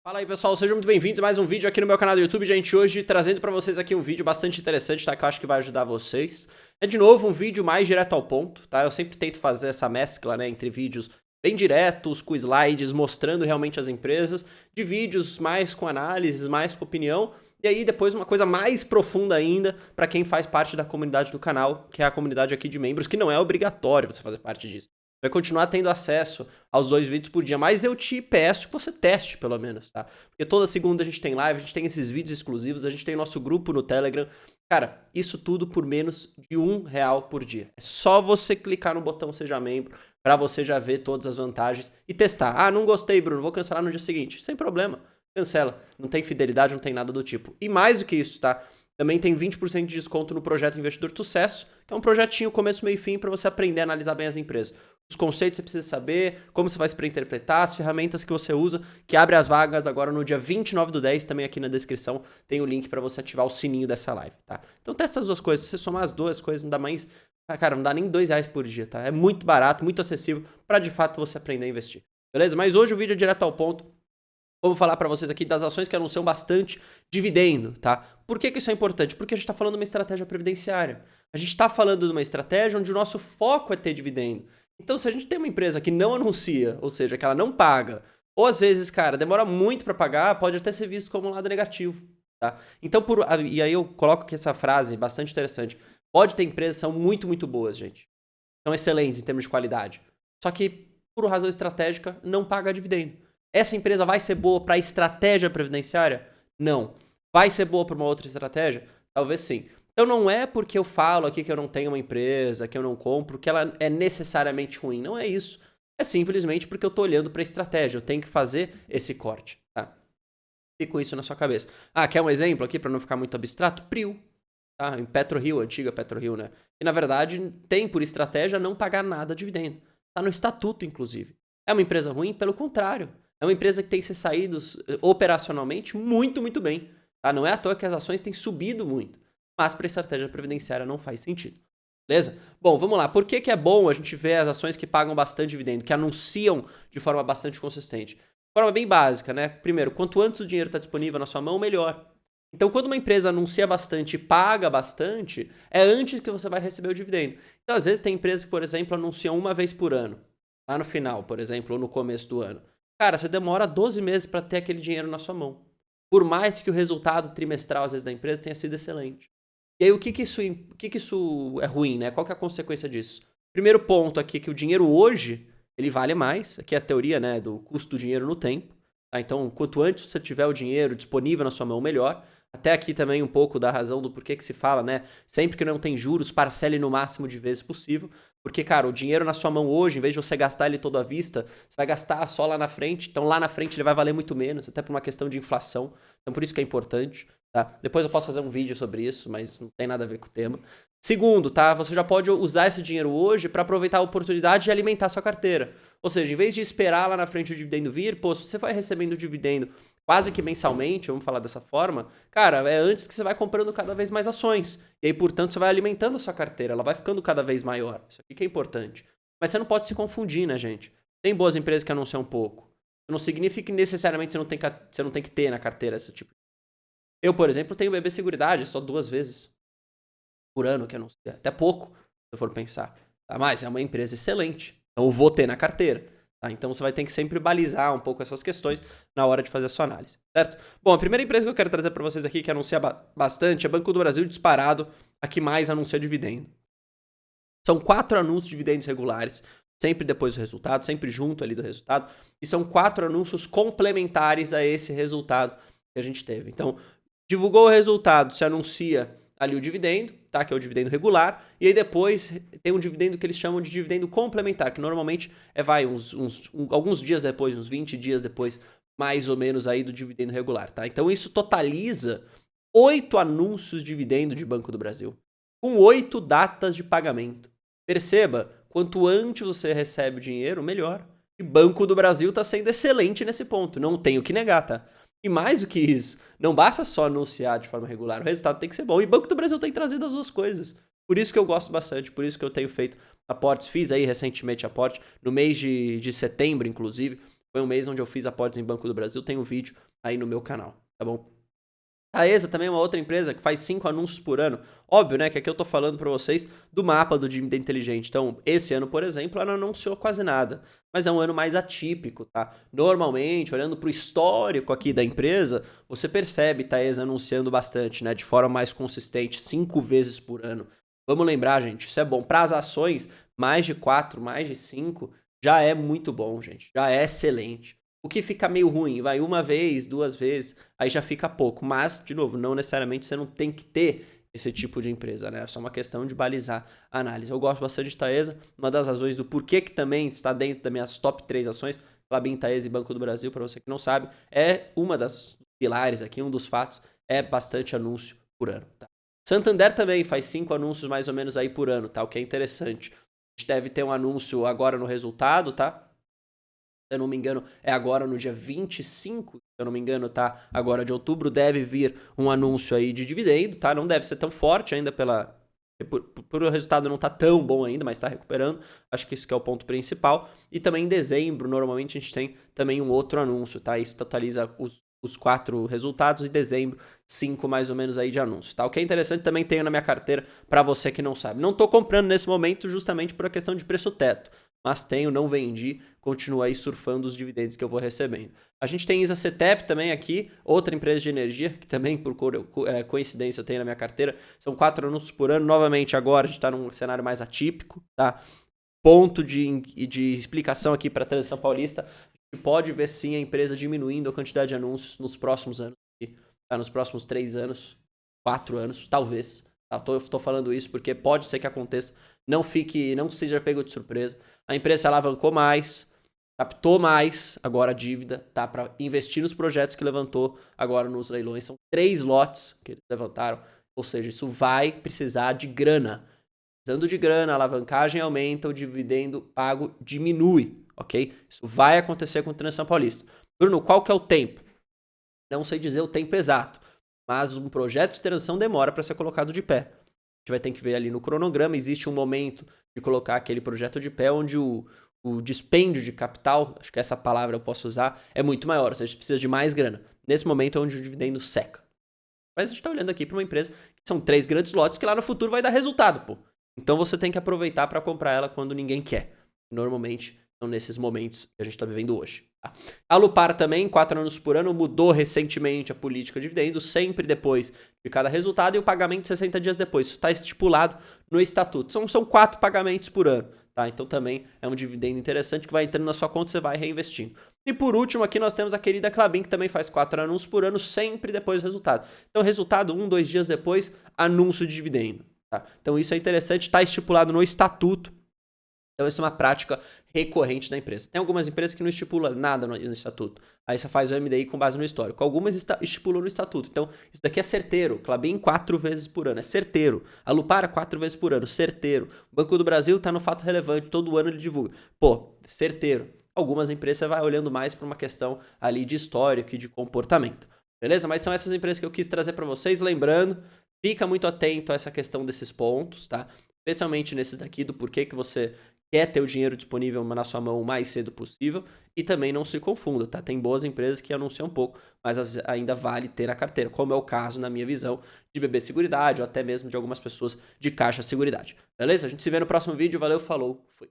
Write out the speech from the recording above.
Fala aí pessoal, sejam muito bem-vindos a mais um vídeo aqui no meu canal do YouTube, gente. Hoje trazendo pra vocês aqui um vídeo bastante interessante, tá? Que eu acho que vai ajudar vocês. É de novo um vídeo mais direto ao ponto, tá? Eu sempre tento fazer essa mescla, né, entre vídeos bem diretos, com slides, mostrando realmente as empresas, de vídeos mais com análises, mais com opinião, e aí depois uma coisa mais profunda ainda pra quem faz parte da comunidade do canal, que é a comunidade aqui de membros, que não é obrigatório você fazer parte disso. Vai continuar tendo acesso aos 2 vídeos por dia, mas eu te peço que você teste pelo menos, tá? Porque toda segunda a gente tem live, a gente tem esses vídeos exclusivos, a gente tem nosso grupo no Telegram. Cara, isso tudo por menos de R$1 por dia. É só você clicar no botão Seja Membro pra você já ver todas as vantagens e testar. Ah, não gostei, Bruno, vou cancelar no dia seguinte. Sem problema, cancela. Não tem fidelidade, não tem nada do tipo. E mais do que isso, tá? Também tem 20% de desconto no projeto Investidor de Sucesso, que é um projetinho começo, meio e fim para você aprender a analisar bem as empresas. Os conceitos você precisa saber, como você vai se pré-interpretar, as ferramentas que você usa, que abre as vagas agora no dia 29/10, também aqui na descrição tem o link para você ativar o sininho dessa live, tá? Então testa as duas coisas, se você somar as duas coisas não dá mais, cara, não dá nem R$2 por dia, tá? É muito barato, muito acessível para de fato você aprender a investir, beleza? Mas hoje o vídeo é direto ao ponto. Vamos falar para vocês aqui das ações que anunciam bastante dividendo, tá? Por que isso é importante? Porque a gente está falando de uma estratégia previdenciária. A gente está falando de uma estratégia onde o nosso foco é ter dividendo. Então, se a gente tem uma empresa que não anuncia, ou seja, que ela não paga, ou às vezes, cara, demora muito para pagar, pode até ser visto como um lado negativo, tá? Então, e aí eu coloco aqui essa frase bastante interessante. Pode ter empresas que são muito, muito boas, gente. São excelentes em termos de qualidade. Só que, por razão estratégica, não paga dividendo. Essa empresa vai ser boa para a estratégia previdenciária? Não. Vai ser boa para uma outra estratégia? Talvez sim. Então não é porque eu falo aqui que eu não tenho uma empresa, que eu não compro, que ela é necessariamente ruim. Não é isso. É simplesmente porque eu estou olhando para a estratégia. Eu tenho que fazer esse corte. Tá? Fique com isso na sua cabeça. Ah, quer um exemplo aqui para não ficar muito abstrato? Prio. Tá? Em PetroRio, antiga PetroRio, né? E na verdade tem por estratégia não pagar nada de dividendo. Está no estatuto, inclusive. É uma empresa ruim? Pelo contrário. É uma empresa que tem se saído operacionalmente muito, muito bem. Tá? Não é à toa que as ações têm subido muito. Mas para a estratégia previdenciária não faz sentido. Beleza? Bom, vamos lá. Por que é bom a gente ver as ações que pagam bastante dividendo, que anunciam de forma bastante consistente? De forma bem básica, né? Primeiro, quanto antes o dinheiro está disponível na sua mão, melhor. Então, quando uma empresa anuncia bastante e paga bastante, é antes que você vai receber o dividendo. Então, às vezes, tem empresas que, por exemplo, anunciam uma vez por ano. Lá no final, por exemplo, ou no começo do ano. Cara, você demora 12 meses para ter aquele dinheiro na sua mão. Por mais que o resultado trimestral, às vezes, da empresa tenha sido excelente. E aí, o que isso é ruim, né? Qual que é a consequência disso? Primeiro ponto aqui, que o dinheiro hoje, ele vale mais. Aqui é a teoria, né, do custo do dinheiro no tempo. Tá? Então, quanto antes você tiver o dinheiro disponível na sua mão, melhor. Até aqui também um pouco da razão do porquê que se fala, né? Sempre que não tem juros, parcele no máximo de vezes possível. Porque, cara, o dinheiro na sua mão hoje, em vez de você gastar ele todo à vista, você vai gastar só lá na frente. Então, lá na frente ele vai valer muito menos, até por uma questão de inflação. Então, por isso que é importante, tá? Depois eu posso fazer um vídeo sobre isso, mas não tem nada a ver com o tema. Segundo, tá? Você já pode usar esse dinheiro hoje para aproveitar a oportunidade de alimentar a sua carteira. Ou seja, em vez de esperar lá na frente o dividendo vir, pô, se você vai recebendo o dividendo quase que mensalmente, vamos falar dessa forma, cara, é antes que você vai comprando cada vez mais ações. E aí, portanto, você vai alimentando a sua carteira, ela vai ficando cada vez maior. Isso aqui que é importante. Mas você não pode se confundir, né, gente? Tem boas empresas que anunciam pouco. Não significa que necessariamente você não tem que ter na carteira esse tipo. Eu, por exemplo, tenho BB Seguridade só 2 vezes por ano que anuncia. Até pouco, se eu for pensar. Tá? Mas é uma empresa excelente. Então eu vou ter na carteira. Tá? Então você vai ter que sempre balizar um pouco essas questões na hora de fazer a sua análise, certo? Bom, a primeira empresa que eu quero trazer para vocês aqui que anuncia bastante é Banco do Brasil, disparado, a que mais anuncia dividendo. São 4 anúncios de dividendos regulares, sempre depois do resultado, sempre junto ali do resultado, e são 4 anúncios complementares a esse resultado que a gente teve. Então, divulgou o resultado, se anuncia ali o dividendo, tá? Que é o dividendo regular, e aí depois tem um dividendo que eles chamam de dividendo complementar, que normalmente alguns dias depois, uns 20 dias depois, mais ou menos aí do dividendo regular, tá? Então isso totaliza 8 anúncios de dividendo de Banco do Brasil, com 8 datas de pagamento. Perceba, quanto antes você recebe o dinheiro, melhor. E Banco do Brasil está sendo excelente nesse ponto, não tenho que negar, tá? E mais do que isso, não basta só anunciar de forma regular, o resultado tem que ser bom. E Banco do Brasil tem trazido as duas coisas. Por isso que eu gosto bastante, por isso que eu tenho feito aportes. Fiz aí recentemente aporte, no mês de setembro, inclusive. Foi um mês onde eu fiz aportes em Banco do Brasil. Tem um vídeo aí no meu canal, tá bom? A Taesa também é uma outra empresa que faz 5 anúncios por ano. Óbvio, né, que aqui eu tô falando para vocês do mapa do dívida inteligente. Então, esse ano, por exemplo, ela não anunciou quase nada. Mas é um ano mais atípico, tá? Normalmente, olhando para o histórico aqui da empresa, você percebe Taesa anunciando bastante, né, de forma mais consistente, 5 vezes por ano. Vamos lembrar, gente, isso é bom. Para as ações, mais de 4, mais de 5, já é muito bom, gente. Já é excelente. O que fica meio ruim, vai uma vez, 2 vezes, aí já fica pouco. Mas, de novo, não necessariamente você não tem que ter esse tipo de empresa, né? É só uma questão de balizar a análise. Eu gosto bastante de Taesa, uma das razões do porquê que também está dentro das minhas top 3 ações, Klabin, Taesa e Banco do Brasil, para você que não sabe, é uma das pilares aqui, um dos fatos, é bastante anúncio por ano, tá? Santander também faz 5 anúncios mais ou menos aí por ano, tá? O que é interessante. A gente deve ter um anúncio agora no resultado, tá? Se eu não me engano, é agora no dia 25, se eu não me engano, tá? Agora de outubro, deve vir um anúncio aí de dividendo, tá? Não deve ser tão forte ainda por o resultado não tá tão bom ainda, mas está recuperando. Acho que isso que é o ponto principal. E também em dezembro, normalmente a gente tem também um outro anúncio, tá? Isso totaliza os 4 resultados e dezembro, 5 mais ou menos aí de anúncios, tá? O que é interessante também tenho na minha carteira para você que não sabe. Não tô comprando nesse momento justamente por a questão de preço teto, mas tenho, não vendi, continuo aí surfando os dividendos que eu vou recebendo. A gente tem ISA-CTEP também aqui, outra empresa de energia, que também por coincidência eu tenho na minha carteira. São 4 anúncios por ano. Novamente agora a gente está num cenário mais atípico, tá? Ponto de explicação aqui para a transição paulista. A gente pode ver sim a empresa diminuindo a quantidade de anúncios nos próximos anos, tá? Nos próximos 3 anos, 4 anos, talvez. Tá? Tô falando isso porque pode ser que aconteça. Não seja pego de surpresa. A empresa se alavancou mais, captou mais agora a dívida, tá? Para investir nos projetos que levantou agora nos leilões. São 3 lotes que eles levantaram. Ou seja, isso vai precisar de grana. Precisando de grana, a alavancagem aumenta, o dividendo pago diminui, ok? Isso vai acontecer com a Transição Paulista. Bruno, qual que é o tempo? Não sei dizer o tempo exato, mas um projeto de transição demora para ser colocado de pé. A gente vai ter que ver ali no cronograma, existe um momento de colocar aquele projeto de pé onde o dispêndio de capital, acho que essa palavra eu posso usar, é muito maior, ou seja, a gente precisa de mais grana. Nesse momento é onde o dividendo seca. Mas a gente está olhando aqui para uma empresa que são 3 grandes lotes que lá no futuro vai dar resultado, pô. Então você tem que aproveitar para comprar ela quando ninguém quer. Normalmente são nesses momentos que a gente está vivendo hoje. Tá? A Lupar também, 4 anos por ano, mudou recentemente a política de dividendos, sempre depois de cada resultado e o pagamento 60 dias depois. Isso está estipulado no estatuto. São 4 pagamentos por ano. Tá? Então também é um dividendo interessante que vai entrando na sua conta e você vai reinvestindo. E por último aqui nós temos a querida Klabin, que também faz 4 anúncios por ano, sempre depois do resultado. Então resultado 1, 2 dias depois, anúncio de dividendo. Tá? Então isso é interessante, está estipulado no estatuto. Então isso é uma prática recorrente da empresa. Tem algumas empresas que não estipulam nada no estatuto. Aí você faz o MDI com base no histórico. Algumas estipulam no estatuto. Então isso daqui é certeiro. Klabin 4 vezes por ano, é certeiro. A Lupara 4 vezes por ano, certeiro. O Banco do Brasil está no fato relevante, todo ano ele divulga. Pô, certeiro. Algumas empresas você vai olhando mais para uma questão ali de histórico e de comportamento. Beleza? Mas são essas empresas que eu quis trazer para vocês. Lembrando, fica muito atento a essa questão desses pontos, tá? Especialmente nesses daqui, do porquê que você quer ter o dinheiro disponível na sua mão o mais cedo possível. E também não se confunda, tá? Tem boas empresas que anunciam um pouco, mas ainda vale ter na carteira, como é o caso, na minha visão, de BB Seguridade ou até mesmo de algumas pessoas de Caixa Seguridade. Beleza? A gente se vê no próximo vídeo. Valeu, falou, fui.